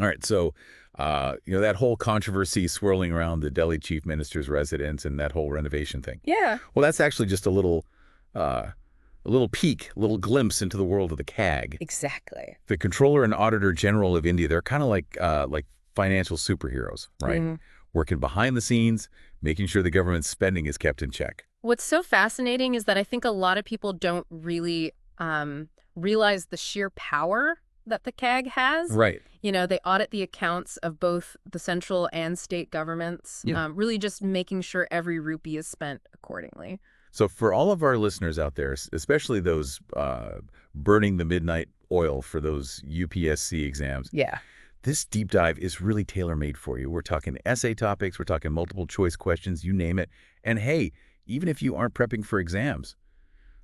All right, so that whole controversy swirling around the Delhi chief minister's residence and that whole renovation thing. Yeah, Well, that's actually just a little peek, a little glimpse into the world of the CAG. exactly. The Comptroller and Auditor General of India, they're kind of like financial superheroes, right? Mhm. Working behind the scenes, making sure the government's spending is kept in check. What's so fascinating is that I think a lot of people don't really realize the sheer power that the CAG has. Right. They audit the accounts of both the central and state governments, Yeah. really just making sure every rupee is spent accordingly. So for all of our listeners out there, especially those burning the midnight oil for those UPSC exams, Yeah. this deep dive is really tailor-made for you. We're talking essay topics, we're talking multiple choice questions, you name it. And hey, even if you aren't prepping for exams,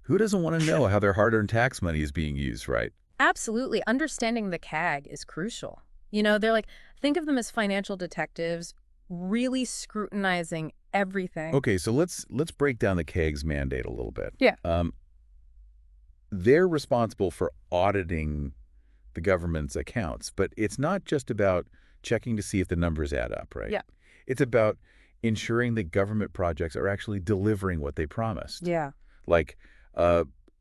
who doesn't want to know how their hard-earned tax money is being used, right? Absolutely. Understanding the CAG is crucial. They're like, think of them as financial detectives, really scrutinizing everything. Okay, so let's break down the CAG's mandate a little bit. Yeah. They're responsible for auditing the government's accounts, but it's not just about checking to see if the numbers add up, right? Yeah. It's about ensuring that government projects are actually delivering what they promised. Yeah. Like,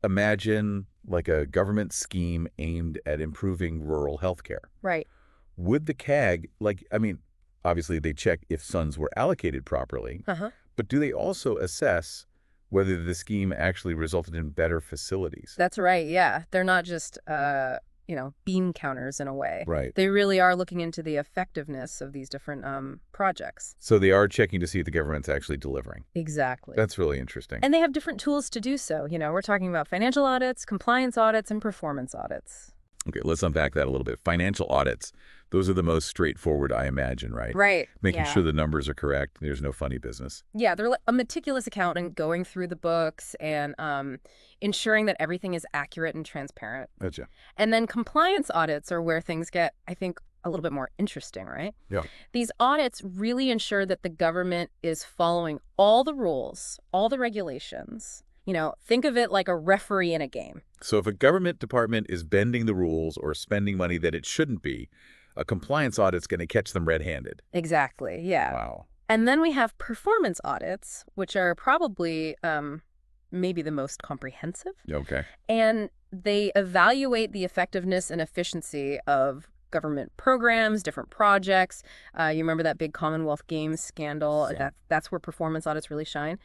imagine like a government scheme aimed at improving rural health care. Right. Would the CAG, obviously they check if funds were allocated properly, Uh-huh. but do they also assess whether the scheme actually resulted in better facilities? That's right. Yeah. They're not just, bean counters in a way. Right. They really are looking into the effectiveness of these different projects. So they are checking to see if the government's actually delivering. Exactly. That's really interesting. And they have different tools to do so. We're talking about financial audits, compliance audits, and performance audits. Okay, let's unpack that a little bit. Financial audits, those are the most straightforward, I imagine, right? Right. Making Yeah. sure the numbers are correct. There's no funny business. Yeah, they're like a meticulous accountant going through the books and ensuring that everything is accurate and transparent. Gotcha. And then compliance audits are where things get, I think, a little bit more interesting, right? Yeah. These audits really ensure that the government is following all the rules, all the regulations. Think of it like a referee in a game. So if a government department is bending the rules or spending money that it shouldn't be, a compliance audit's going to catch them red-handed. Exactly, yeah. Wow. And then we have performance audits, which are probably maybe the most comprehensive. Okay. And they evaluate the effectiveness and efficiency of government programs, different projects. You remember that big Commonwealth Games scandal? Yeah. That's where performance audits really shine.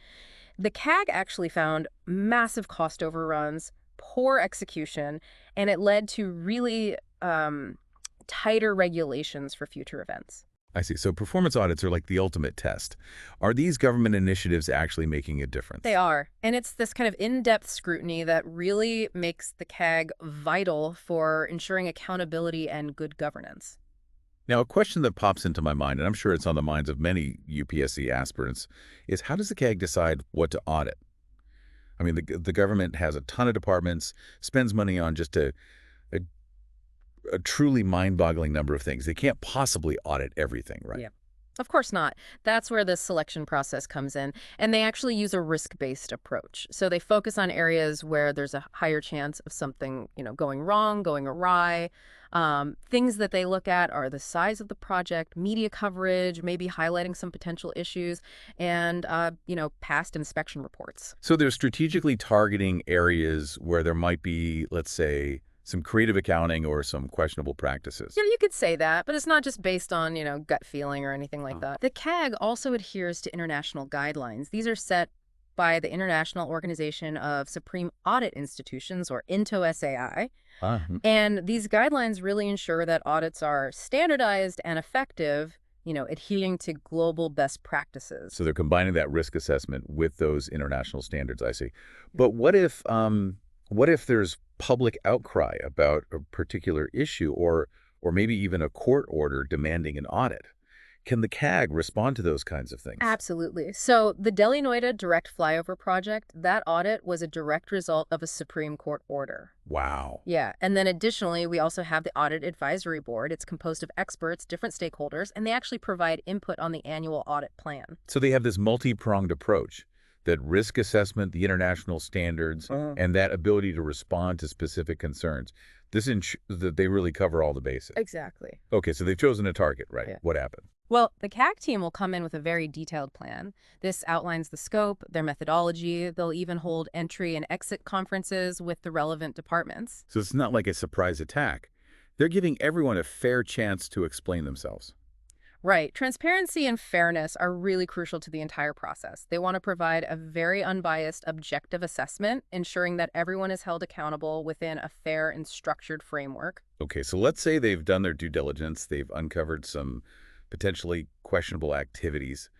The CAG actually found massive cost overruns, poor execution, and it led to really tighter regulations for future events. I see. So performance audits are like the ultimate test. Are these government initiatives actually making a difference? They are. And it's this kind of in-depth scrutiny that really makes the CAG vital for ensuring accountability and good governance. Now, a question that pops into my mind, and I'm sure it's on the minds of many UPSC aspirants, is how does the CAG decide what to audit? I mean, the government has a ton of departments, spends money on just a truly mind-boggling number of things. They can't possibly audit everything, right? Yeah. Of course not. That's where the selection process comes in. And they actually use a risk-based approach. So they focus on areas where there's a higher chance of something, going wrong, going awry. Things that they look at are the size of the project, media coverage, maybe highlighting some potential issues, and, past inspection reports. So they're strategically targeting areas where there might be, let's say, some creative accounting or some questionable practices. Yeah, you could say that, but it's not just based on, gut feeling or anything like that. The CAG also adheres to international guidelines. These are set by the International Organization of Supreme Audit Institutions, or INTO-SAI. And these guidelines really ensure that audits are standardized and effective, adhering to global best practices. So they're combining that risk assessment with those international standards, I see. But what if there's public outcry about a particular issue or maybe even a court order demanding an audit? Can the CAG respond to those kinds of things? Absolutely. So the Delhi-Noida direct flyover project, that audit was a direct result of a Supreme Court order. Wow. Yeah. And then additionally, we also have the Audit Advisory Board. It's composed of experts, different stakeholders, and they actually provide input on the annual audit plan. So they have this multi-pronged approach. that risk assessment, the international standards, and that ability to respond to specific concerns. This ensures that they really cover all the bases. Exactly. Okay, so they've chosen a target, right? Yeah. What happened? Well, the CAG team will come in with a very detailed plan. This outlines the scope, their methodology. They'll even hold entry and exit conferences with the relevant departments. So it's not like a surprise attack. They're giving everyone a fair chance to explain themselves. Right. Transparency and fairness are really crucial to the entire process. They want to provide a very unbiased, objective assessment, ensuring that everyone is held accountable within a fair and structured framework. Okay, so let's say they've done their due diligence, they've uncovered some potentially questionable activities.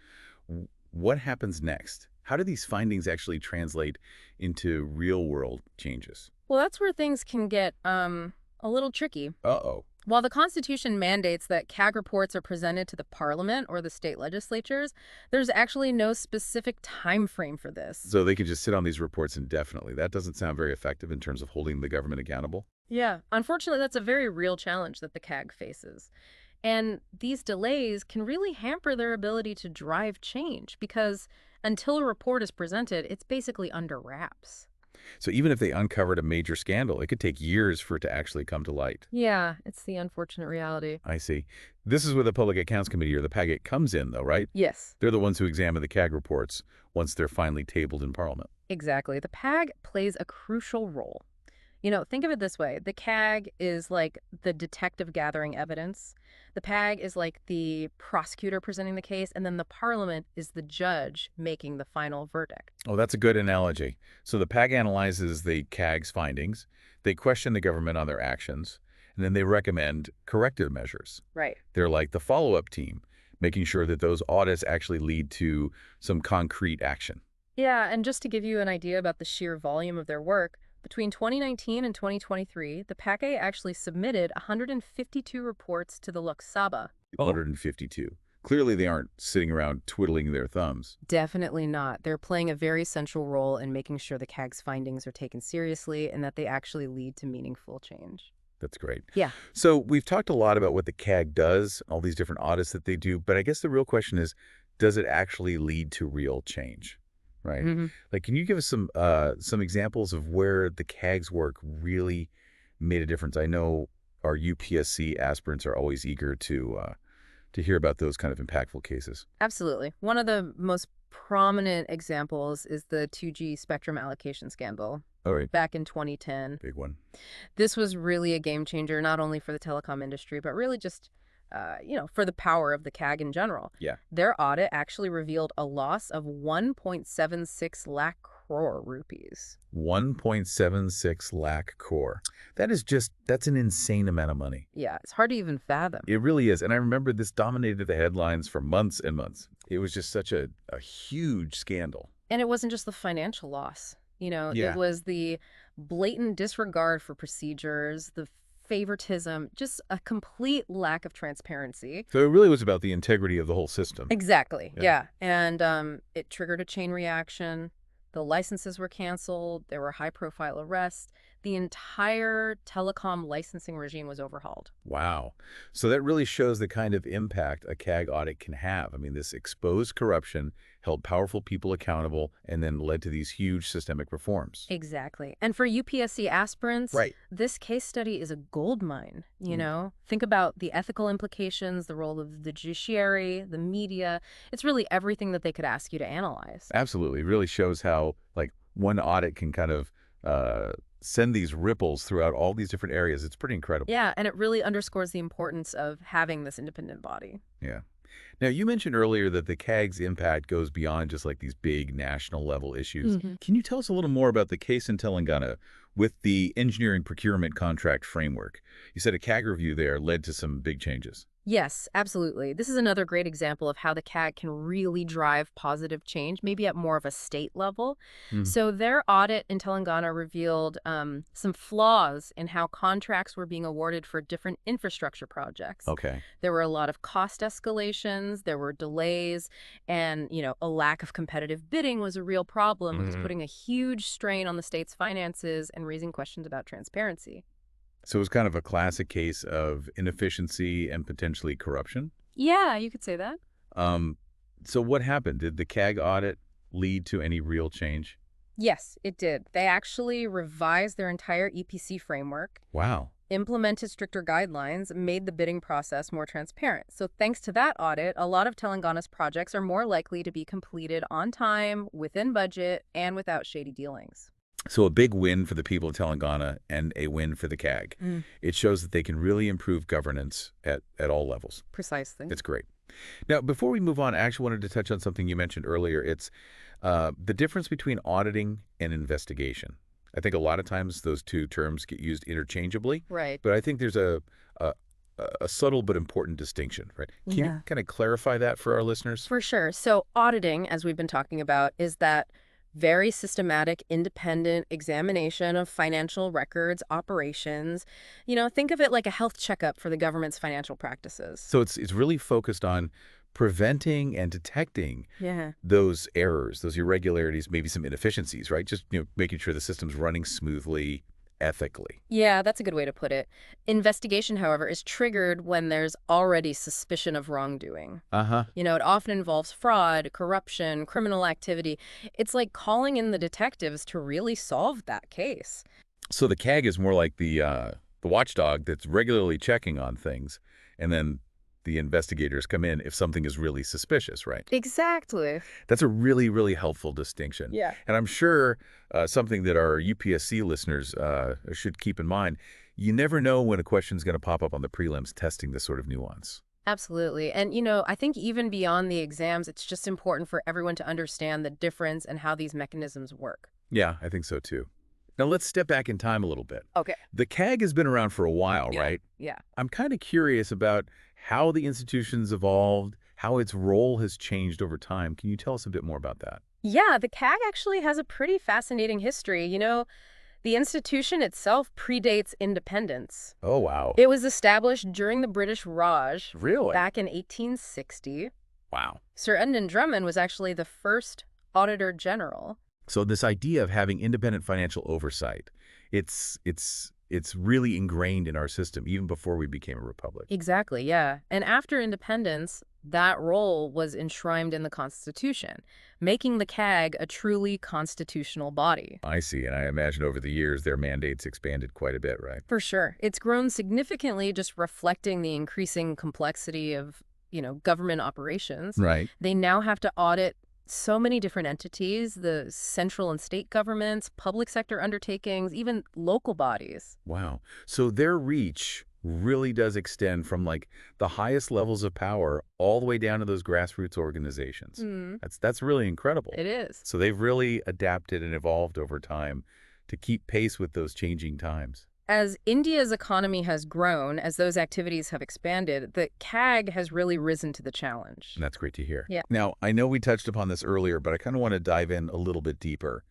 What happens next? How do these findings actually translate into real-world changes? Well, that's where things can get a little tricky. Uh-oh. While the Constitution mandates that CAG reports are presented to the Parliament or the state legislatures, there's actually no specific time frame for this. So they can just sit on these reports indefinitely. That doesn't sound very effective in terms of holding the government accountable. Yeah, unfortunately, that's a very real challenge that the CAG faces. And these delays can really hamper their ability to drive change because until a report is presented, it's basically under wraps. So even if they uncovered a major scandal, it could take years for it to actually come to light. Yeah, it's the unfortunate reality. I see. This is where the Public Accounts Committee or the PAGAT comes in, though, right? Yes, They're the ones who examine the CAG reports once they're finally tabled in Parliament. exactly. The PAG plays a crucial role. Think of it this way. The CAG is like the detective gathering evidence. The PAG is like the prosecutor presenting the case, and then the Parliament is the judge making the final verdict. Oh, that's a good analogy. So the PAG analyzes the CAG's findings, they question the government on their actions, and then they recommend corrective measures. Right. They're like the follow-up team, making sure that those audits actually lead to some concrete action. Yeah, and just to give you an idea about the sheer volume of their work, between 2019 and 2023, the PAC actually submitted 152 reports to the Lok Sabha. 152. Clearly, they aren't sitting around twiddling their thumbs. Definitely not. They're playing a very central role in making sure the CAG's findings are taken seriously and that they actually lead to meaningful change. That's great. Yeah. So we've talked a lot about what the CAG does, all these different audits that they do, but I guess the real question is, does it actually lead to real change? Right? Like, can you give us some examples of where the CAG's work really made a difference? I know our UPSC aspirants are always eager to hear about those kind of impactful cases. Absolutely. One of the most prominent examples is the 2G spectrum allocation scandal. All right. Back in 2010. Big one. This was really a game changer, not only for the telecom industry, but really just for the power of the CAG in general. Yeah. Their audit actually revealed a loss of 1.76 lakh crore rupees. 1.76 lakh crore. That's an insane amount of money. Yeah, it's hard to even fathom. It really is. And I remember this dominated the headlines for months and months. It was just such a huge scandal. And it wasn't just the financial loss. It was the blatant disregard for procedures, the favoritism, just a complete lack of transparency. So it really was about the integrity of the whole system. Exactly, yeah. And it triggered a chain reaction. The licenses were canceled. There were high-profile arrests. The entire telecom licensing regime was overhauled. Wow. So that really shows the kind of impact a CAG audit can have. I mean, this exposed corruption, held powerful people accountable, and then led to these huge systemic reforms. Exactly. And for UPSC aspirants, this case study is a gold mine, Think about the ethical implications, the role of the judiciary, the media. It's really everything that they could ask you to analyze. Absolutely. It really shows how, one audit can kind of send these ripples throughout all these different areas. It's pretty incredible. Yeah, and it really underscores the importance of having this independent body. Yeah. Now, you mentioned earlier that the CAG's impact goes beyond just these big national level issues. Can you tell us a little more about the case in Telangana with the engineering procurement contract framework? You said a CAG review there led to some big changes. Yes, absolutely. This is another great example of how the CAG can really drive positive change, maybe at more of a state level. So their audit in Telangana revealed some flaws in how contracts were being awarded for different infrastructure projects. Okay. There were a lot of cost escalations, there were delays, and, a lack of competitive bidding was a real problem. It was putting a huge strain on the state's finances and raising questions about transparency. So it was kind of a classic case of inefficiency and potentially corruption? Yeah, you could say that. So what happened? Did the CAG audit lead to any real change? Yes, it did. They actually revised their entire EPC framework, Wow. implemented stricter guidelines, made the bidding process more transparent. So thanks to that audit, a lot of Telangana's projects are more likely to be completed on time, within budget, and without shady dealings. So a big win for the people of Telangana and a win for the CAG. It shows that they can really improve governance at all levels. Precisely. It's great. Now, before we move on, I actually wanted to touch on something you mentioned earlier. It's the difference between auditing and investigation. I think a lot of times those two terms get used interchangeably, Right. but I think there's a, a subtle but important distinction, right? Can you kind of clarify that for our listeners? For sure. So auditing, as we've been talking about, is that very systematic, independent examination of financial records, operations. Think of it like a health checkup for the government's financial practices. So it's really focused on preventing and detecting Yeah. those errors, those irregularities, maybe some inefficiencies, right? Just making sure the system's running smoothly, ethically. Yeah, that's a good way to put it. Investigation, however, is triggered when there's already suspicion of wrongdoing. Uh-huh. It often involves fraud, corruption, criminal activity. It's like calling in the detectives to really solve that case. So the CAG is more like the watchdog that's regularly checking on things, and then the investigators come in if something is really suspicious, right? Exactly. That's a really, really helpful distinction. Yeah. And I'm sure something that our UPSC listeners should keep in mind, you never know when a question's going to pop up on the prelims testing this sort of nuance. Absolutely. And, I think even beyond the exams, it's just important for everyone to understand the difference and how these mechanisms work. Yeah, I think so too. Now let's step back in time a little bit. Okay. The CAG has been around for a while, right? Yeah. I'm kind of curious about how the institution's evolved, how its role has changed over time. Can you tell us a bit more about that? Yeah, the CAG actually has a pretty fascinating history. The institution itself predates independence. Oh, wow. It was established during the British Raj Really? back in 1860. Wow. Sir Edmund Drummond was actually the first Auditor General. So this idea of having independent financial oversight, it's really ingrained in our system even before we became a republic. Exactly, yeah. And after independence, that role was enshrined in the Constitution, making the CAG a truly constitutional body. I see, and I imagine over the years their mandates expanded quite a bit, right? For sure. It's grown significantly, just reflecting the increasing complexity of, government operations. Right. They now have to audit so many different entities, the central and state governments, public sector undertakings, even local bodies. Wow. So their reach really does extend from like the highest levels of power all the way down to those grassroots organizations. That's really incredible. It is. So they've really adapted and evolved over time to keep pace with those changing times. As India's economy has grown, as those activities have expanded, the CAG has really risen to the challenge. And that's great to hear. Yeah. Now, I know we touched upon this earlier, but I kind of want to dive in a little bit deeper.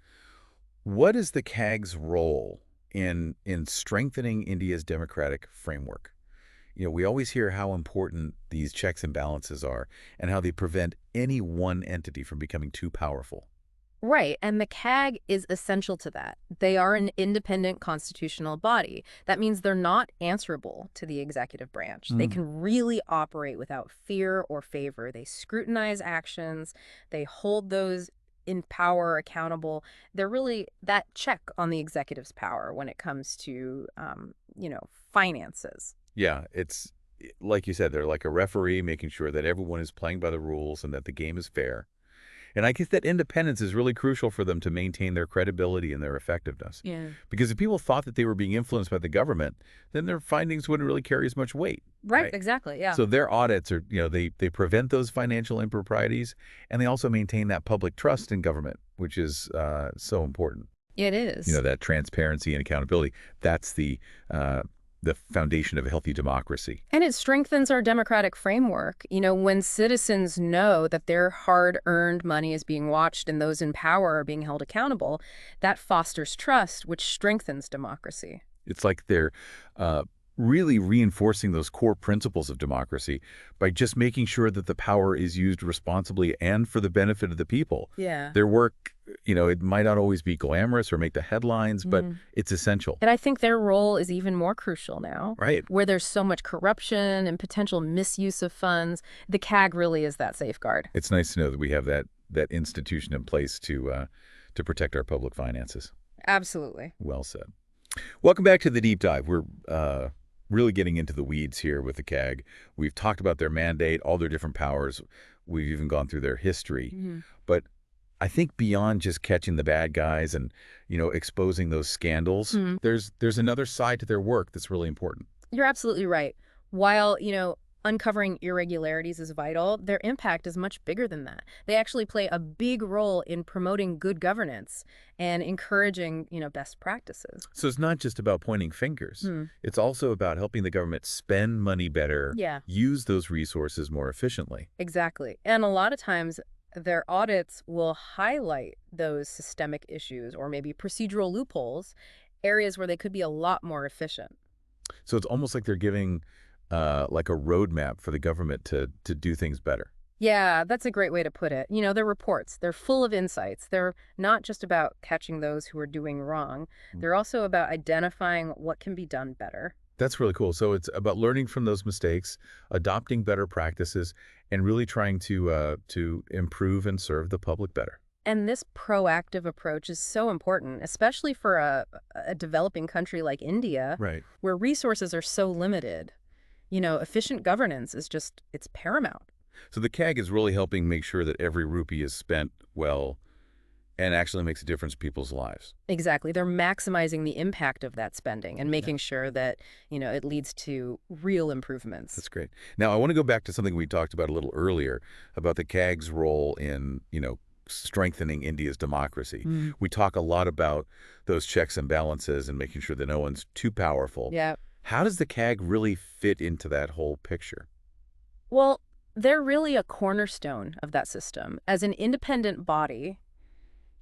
What is the CAG's role in strengthening India's democratic framework? We always hear how important these checks and balances are and how they prevent any one entity from becoming too powerful. Right, and the CAG is essential to that. They are an independent constitutional body. That means they're not answerable to the executive branch. They can really operate without fear or favor. They scrutinize actions. They hold those in power accountable. They're really that check on the executive's power when it comes to, finances. Yeah, it's like you said, they're like a referee making sure that everyone is playing by the rules and that the game is fair. And I guess that independence is really crucial for them to maintain their credibility and their effectiveness. Yeah. Because if people thought that they were being influenced by the government, then their findings wouldn't really carry as much weight. Right, exactly, yeah. So their audits are, they prevent those financial improprieties, and they also maintain that public trust in government, which is so important. It is. That transparency and accountability, that's the foundation of a healthy democracy. And it strengthens our democratic framework. When citizens know that their hard-earned money is being watched and those in power are being held accountable, that fosters trust, which strengthens democracy. It's like they're really reinforcing those core principles of democracy by just making sure that the power is used responsibly and for the benefit of the people. Yeah. Their work, it might not always be glamorous or make the headlines, but it's essential. And I think their role is even more crucial now. Right. Where there's so much corruption and potential misuse of funds, the CAG really is that safeguard. It's nice to know that we have that that institution in place to protect our public finances. Absolutely. Well said. Welcome back to the deep dive. We're really getting into the weeds here with the CAG. We've talked about their mandate, all their different powers. We've even gone through their history. But I think beyond just catching the bad guys and, exposing those scandals, there's another side to their work that's really important. You're absolutely right. While, uncovering irregularities is vital, their impact is much bigger than that. They actually play a big role in promoting good governance and encouraging, best practices. So it's not just about pointing fingers. It's also about helping the government spend money better, Yeah. use those resources more efficiently. Exactly. And a lot of times their audits will highlight those systemic issues or maybe procedural loopholes, areas where they could be a lot more efficient. So it's almost like they're giving like a roadmap for the government to do things better. Yeah, that's a great way to put it. Their reports, they're full of insights. They're not just about catching those who are doing wrong. They're also about identifying what can be done better. That's really cool. So it's about learning from those mistakes, adopting better practices, and really trying to improve and serve the public better. And this proactive approach is so important, especially for a developing country like India, Right. where resources are so limited. Efficient governance is it's paramount. So the CAG is really helping make sure that every rupee is spent well and actually makes a difference in people's lives. Exactly. They're maximizing the impact of that spending and making sure that, it leads to real improvements. That's great. Now, I want to go back to something we talked about a little earlier about the CAG's role in, strengthening India's democracy. We talk a lot about those checks and balances and making sure that no one's too powerful. Yeah. How does the CAG really fit into that whole picture? Well, they're really a cornerstone of that system. As an independent body,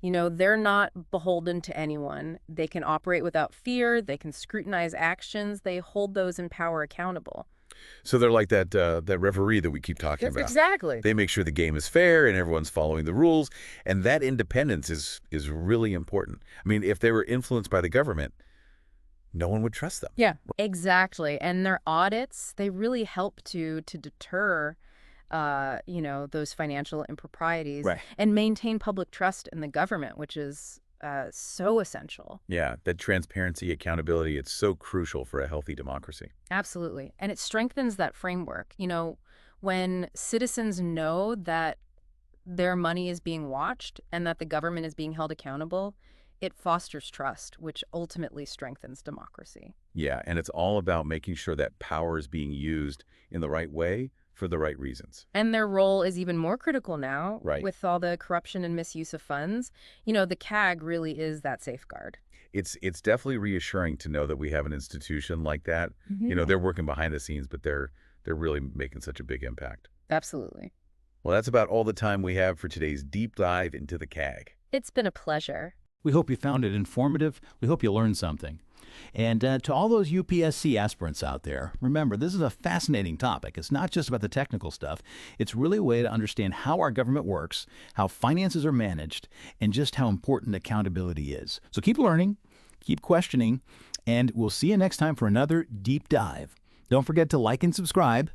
they're not beholden to anyone. They can operate without fear. They can scrutinize actions. They hold those in power accountable. So they're like that referee that we keep talking about. Exactly. They make sure the game is fair and everyone's following the rules, and that independence is really important. I mean, if they were influenced by the government, no one would trust them. Yeah, exactly. And their audits, they really help to deter those financial improprieties and maintain public trust in the government, which is so essential. Yeah, that transparency, accountability, it's so crucial for a healthy democracy. Absolutely. And it strengthens that framework. When citizens know that their money is being watched and that the government is being held accountable, it fosters trust, which ultimately strengthens democracy. Yeah, and it's all about making sure that power is being used in the right way for the right reasons. And their role is even more critical now Right. with all the corruption and misuse of funds. The CAG really is that safeguard. It's definitely reassuring to know that we have an institution like that. They're working behind the scenes, but they're really making such a big impact. Absolutely. Well, that's about all the time we have for today's deep dive into the CAG. It's been a pleasure. We hope you found it informative. We hope you learned something. And to all those UPSC aspirants out there, remember, this is a fascinating topic. It's not just about the technical stuff. It's really a way to understand how our government works, how finances are managed, and just how important accountability is. So keep learning, keep questioning, and we'll see you next time for another deep dive. Don't forget to like and subscribe.